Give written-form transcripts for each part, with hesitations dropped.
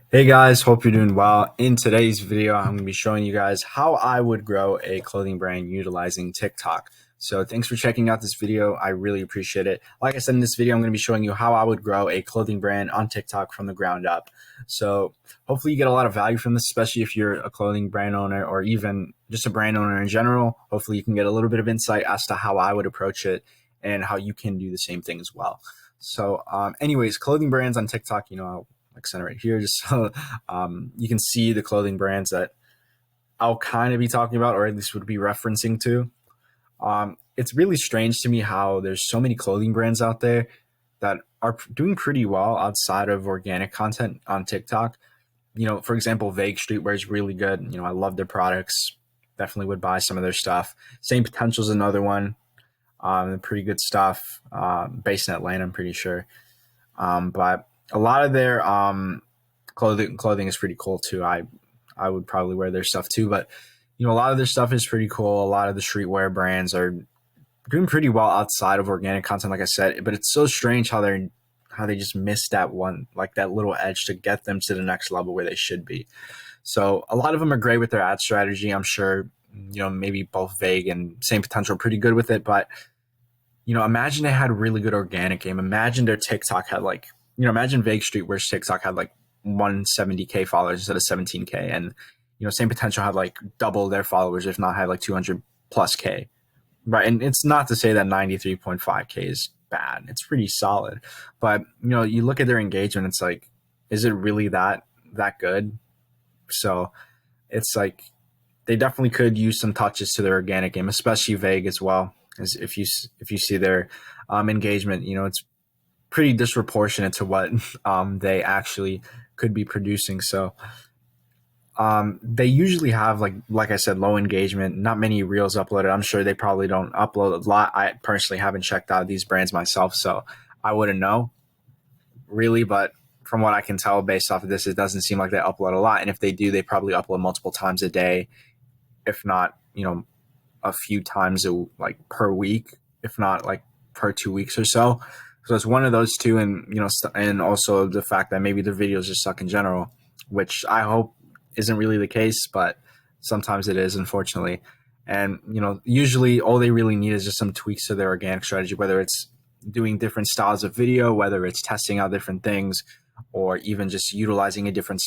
Hey guys, hope you're doing well. In today's video, I'm going to be showing you guys how I would grow a clothing brand utilizing TikTok. So thanks for checking out this video. I really appreciate it. Like I said in this video, I'm going to be showing you how I would grow a clothing brand on TikTok from the ground up. So hopefully you get a lot of value from this, especially if you're a clothing brand owner or even just a brand owner in general. Hopefully you can get a little bit of insight as to how I would approach it and how you can do the same thing as well. So anyways, clothing brands on TikTok, I'll like center right here, just so you can see the clothing brands that I'll kind of be talking about, or at least would be referencing to. It's really strange to me how there's so many clothing brands out there that are doing pretty well outside of organic content on TikTok. For example, Vague Streetwear is really good. I love their products. Definitely would buy some of their stuff. Same Potential is another one. Pretty good stuff. Based in Atlanta, I'm pretty sure. But a lot of their clothing is pretty cool too. I would probably wear their stuff too, but a lot of their stuff is pretty cool. A lot of the streetwear brands are doing pretty well outside of organic content, like I said. But it's so strange how they just missed that one, like that little edge to get them to the next level where they should be. So a lot of them are great with their ad strategy. I'm sure maybe both Vague and Same Potential are pretty good with it, but imagine they had a really good organic game. Imagine their TikTok had imagine Vague Streetwear's TikTok had like 170K followers instead of 17K, and Same Potential had like double their followers, if not had like 200 plus K, right? And it's not to say that 93.5K is bad; it's pretty solid. But you look at their engagement, it's like, is it really that good? So it's like they definitely could use some touches to their organic game, especially Vague as well. As if you see their engagement, it's pretty disproportionate to what they actually could be producing. So they usually have like I said, low engagement, not many reels uploaded. I'm sure they probably don't upload a lot. I personally haven't checked out these brands myself, so I wouldn't know really. But from what I can tell based off of this, it doesn't seem like they upload a lot. And if they do, they probably upload multiple times a day, if not a few times like per week, if not like per 2 weeks or so. So it's one of those two, and and also the fact that maybe the videos just suck in general, which I hope isn't really the case, but sometimes it is, unfortunately. And usually all they really need is just some tweaks to their organic strategy, whether it's doing different styles of video, whether it's testing out different things, or even just utilizing a different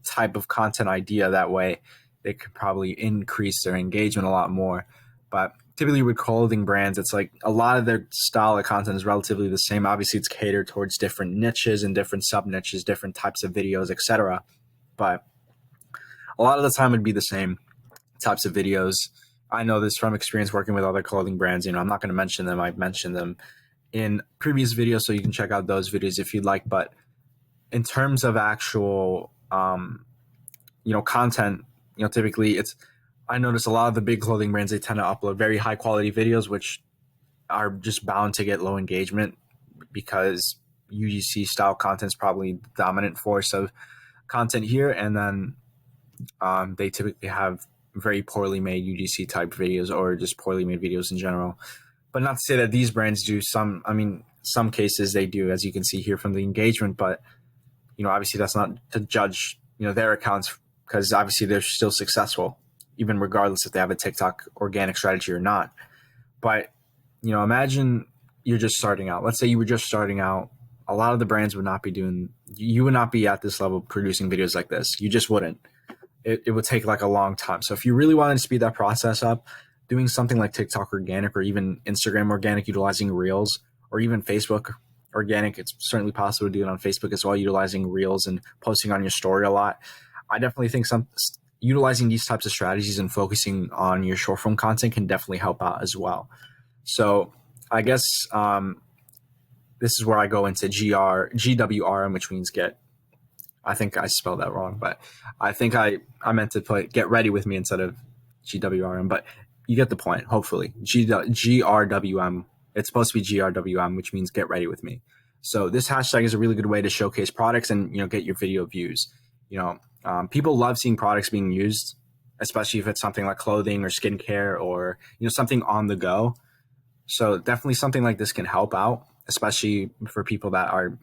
type of content idea. That way, they could probably increase their engagement a lot more. But typically with clothing brands, it's like a lot of their style of content is relatively the same. Obviously, it's catered towards different niches and different sub niches, different types of videos, etc. But a lot of the time, it'd be the same types of videos. I know this from experience working with other clothing brands. I'm not going to mention them. I've mentioned them in previous videos, so you can check out those videos if you'd like. But in terms of actual, content, typically I notice a lot of the big clothing brands, they tend to upload very high quality videos, which are just bound to get low engagement because UGC style content is probably the dominant force of content here. And then they typically have very poorly made UGC type videos, or just poorly made videos in general. But not to say that these brands do some, some cases they do, as you can see here from the engagement, but obviously that's not to judge, their accounts, because obviously they're still successful, even regardless if they have a TikTok organic strategy or not. But, imagine you're just starting out. Let's say you were just starting out. A lot of the brands would not be you would not be at this level producing videos like this. You just wouldn't. It would take like a long time. So if you really wanted to speed that process up, doing something like TikTok organic, or even Instagram organic, utilizing Reels, or even Facebook organic, it's certainly possible to do it on Facebook as well, utilizing Reels and posting on your story a lot. I definitely think utilizing these types of strategies and focusing on your short form content can definitely help out as well. So I guess this is where I go into GWRM, which means get. I think I spelled that wrong, but I think I meant to put get ready with me instead of GWRM, but you get the point, hopefully. GRWM. It's supposed to be GRWM, which means get ready with me. So this hashtag is a really good way to showcase products and get your video views. People love seeing products being used, especially if it's something like clothing or skincare, or something on the go. So definitely something like this can help out, especially for people that are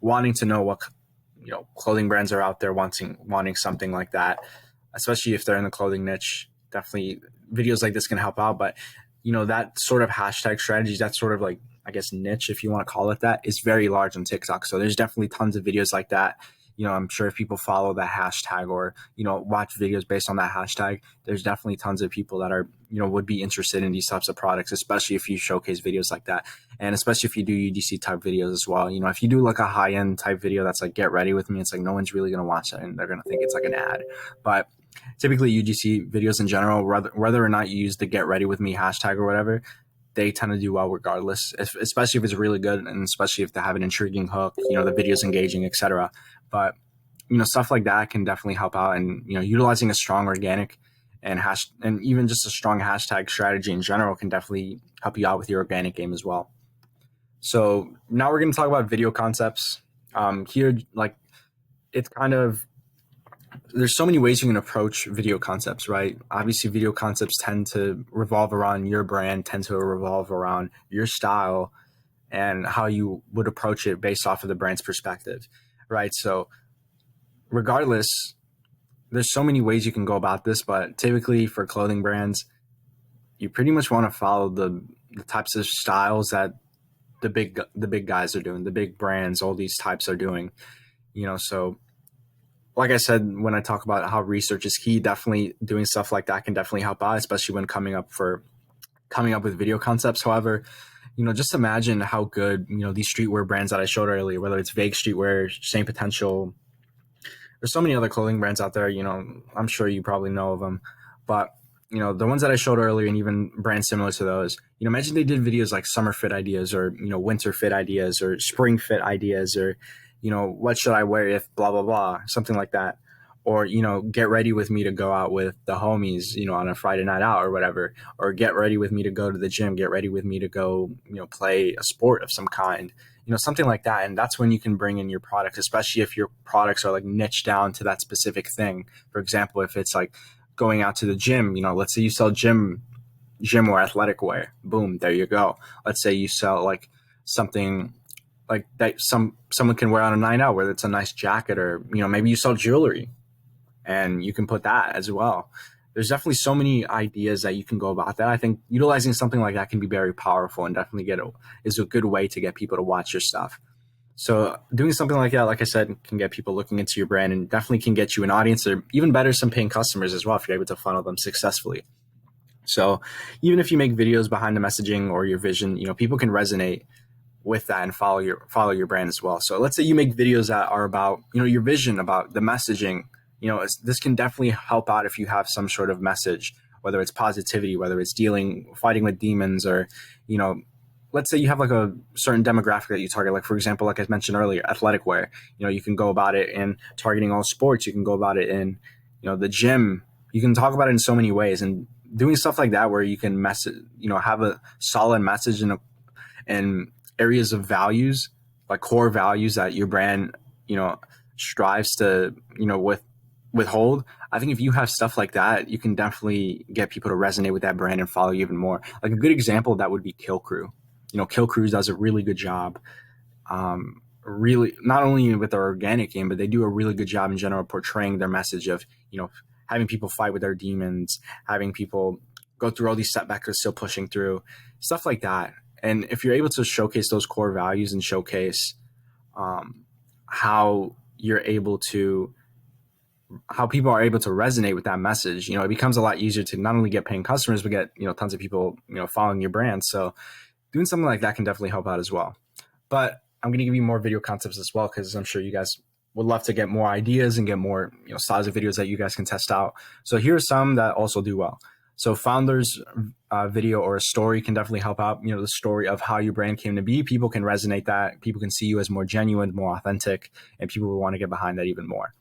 wanting to know clothing brands are out there wanting something like that, especially if they're in the clothing niche. Definitely videos like this can help out. But that sort of hashtag strategy, that sort of like, I guess, niche, if you want to call it that, is very large on TikTok. So there's definitely tons of videos like that. I'm sure if people follow that hashtag or, watch videos based on that hashtag, there's definitely tons of people that are, would be interested in these types of products, especially if you showcase videos like that. And especially if you do UGC type videos as well. If you do like a high end type video that's like, get ready with me, it's like, no one's really going to watch that and they're going to think it's like an ad. But typically UGC videos in general, whether or not you use the get ready with me hashtag or whatever, they tend to do well regardless, especially if it's really good and especially if they have an intriguing hook, the video's engaging, etc. But, stuff like that can definitely help out. And, utilizing a strong organic and even just a strong hashtag strategy in general can definitely help you out with your organic game as well. So now we're going to talk about video concepts. Here, like, it's kind of, there's so many ways you can approach video concepts, right? Obviously, video concepts tend to revolve around your brand, tend to revolve around your style and how you would approach it based off of the brand's perspective, right? So regardless, there's so many ways you can go about this, but typically for clothing brands, you pretty much want to follow the types of styles that the big guys are doing, the big brands, all these types are doing, so like I said, when I talk about how research is key, definitely doing stuff like that can definitely help out, especially when coming up with video concepts. However, just imagine how good, these streetwear brands that I showed earlier, whether it's Vague Streetwear, Same Potential, there's so many other clothing brands out there, I'm sure you probably know of them, but the ones that I showed earlier and even brands similar to those, imagine they did videos like summer fit ideas or, winter fit ideas or spring fit ideas or, what should I wear if blah, blah, blah, something like that. Or, get ready with me to go out with the homies, on a Friday night out or whatever, or get ready with me to go to the gym, get ready with me to go, play a sport of some kind, something like that. And that's when you can bring in your products, especially if your products are like niche down to that specific thing. For example, if it's like going out to the gym, let's say you sell gym or athletic wear, boom, there you go. Let's say you sell like something like that someone can wear on a night out, whether it's a nice jacket or, maybe you sell jewelry and you can put that as well. There's definitely so many ideas that you can go about that. I think utilizing something like that can be very powerful and definitely is a good way to get people to watch your stuff. So doing something like that, like I said, can get people looking into your brand and definitely can get you an audience or even better, some paying customers as well if you're able to funnel them successfully. So even if you make videos behind the messaging or your vision, people can resonate with that and follow your brand as well. So let's say you make videos that are about, your vision, about the messaging, this can definitely help out if you have some sort of message, whether it's positivity, whether it's fighting with demons or, let's say you have like a certain demographic that you target, like for example, like I mentioned earlier, athletic wear, you can go about it in targeting all sports. You can go about it in, the gym. You can talk about it in so many ways and doing stuff like that where you can have a solid message and areas of values, like core values that your brand, strives to, withhold. I think if you have stuff like that, you can definitely get people to resonate with that brand and follow you even more. Like a good example of that would be Kill Crew. Kill Crew does a really good job, really not only with their organic game, but they do a really good job in general portraying their message of, having people fight with their demons, having people go through all these setbacks, still pushing through, stuff like that. And if you're able to showcase those core values and showcase how people are able to resonate with that message, it becomes a lot easier to not only get paying customers, but get, tons of people, following your brand. So doing something like that can definitely help out as well. But I'm going to give you more video concepts as well, because I'm sure you guys would love to get more ideas and get more, styles of videos that you guys can test out. So here are some that also do well. So founders video or a story can definitely help out, the story of how your brand came to be. People can resonate that. People can see you as more genuine, more authentic, and people will want to get behind that even more.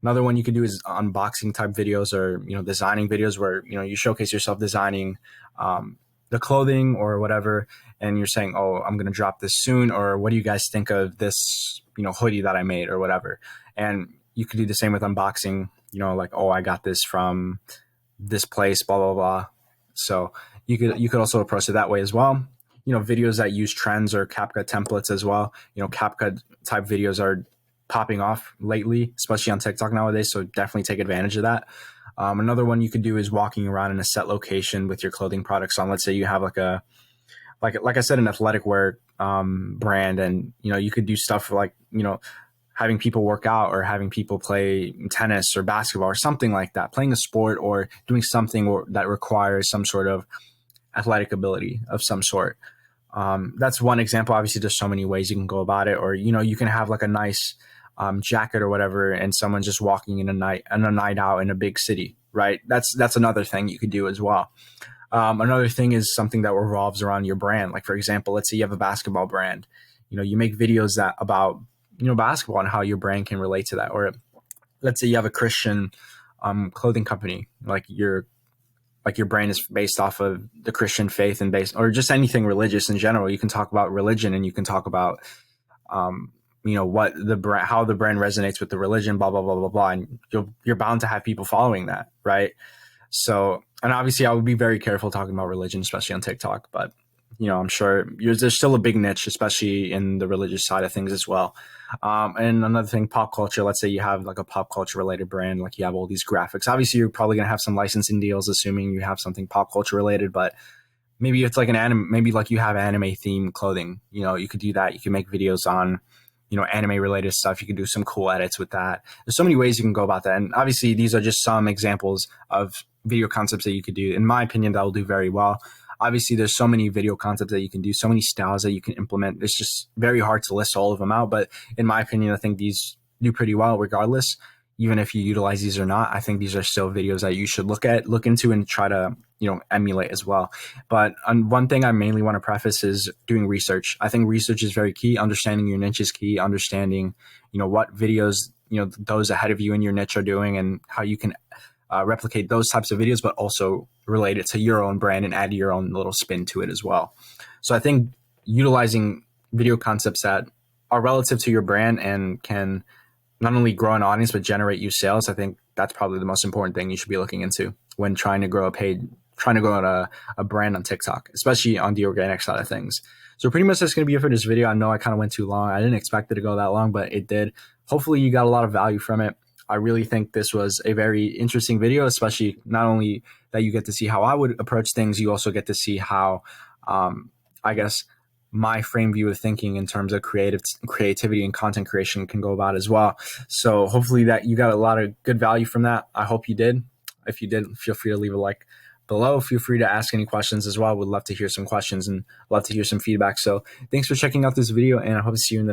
Another one you could do is unboxing type videos or, designing videos where, you showcase yourself designing the clothing or whatever. And you're saying, oh, I'm going to drop this soon. Or what do you guys think of this, hoodie that I made or whatever. And you could do the same with unboxing, like, oh, I got this from this place, blah, blah, blah. So you could also approach it that way as well. Videos that use trends or CapCut templates as well. CapCut type videos are popping off lately, especially on TikTok nowadays. So definitely take advantage of that. Another one you could do is walking around in a set location with your clothing products on. Let's say you have like I said, an athletic wear brand, and you could do stuff like having people work out or having people play tennis or basketball or something like that, playing a sport or doing something that requires some sort of athletic ability of some sort. That's one example. Obviously, there's so many ways you can go about it. Or you can have like a nice jacket or whatever, and someone's just walking in a night out in a big city, right? That's another thing you could do as well. Another thing is something that revolves around your brand. Like, for example, let's say you have a basketball brand. You make videos that about basketball and how your brand can relate to that. Or let's say you have a Christian clothing company, like your brand is based off of the Christian faith and or just anything religious in general. You can talk about religion, and you can talk about what the brand, how the brand resonates with the religion, blah blah blah blah blah, and you're bound to have people following that, right? So, and obviously, I would be very careful talking about religion, especially on TikTok. But I'm sure there's still a big niche, especially in the religious side of things as well. And another thing, pop culture. Let's say you have like a pop culture related brand, like you have all these graphics. Obviously, you're probably going to have some licensing deals, assuming you have something pop culture related. But maybe it's like an anime, maybe like you have anime themed clothing. You could do that. You can make videos on anime related stuff. You can do some cool edits with that. There's so many ways you can go about that. And obviously, these are just some examples of video concepts that you could do. In my opinion, that will do very well. Obviously, there's so many video concepts that you can do, so many styles that you can implement. It's just very hard to list all of them out. But in my opinion, I think these do pretty well regardless. Even if you utilize these or not, I think these are still videos that you should look into and try to, emulate as well. But one thing I mainly want to preface is doing research. I think research is very key. Understanding your niche is key. Understanding, what videos, those ahead of you in your niche are doing, and how you can replicate those types of videos, but also relate it to your own brand and add your own little spin to it as well. So I think utilizing video concepts that are relative to your brand and can not only grow an audience, but generate you sales, I think that's probably the most important thing you should be looking into when trying to grow a brand on TikTok, especially on the organic side of things. So pretty much that's going to be it for this video. I know I kind of went too long. I didn't expect it to go that long, but it did. Hopefully you got a lot of value from it. I really think this was a very interesting video, especially not only that you get to see how I would approach things, you also get to see how, I guess, my frame view of thinking in terms of creativity and content creation can go about as well. So hopefully that you got a lot of good value from that. I hope you did. If you did, feel free to leave a like below. Feel free to ask any questions as well. Would love to hear some questions and love to hear some feedback. So thanks for checking out this video, and I hope to see you in the next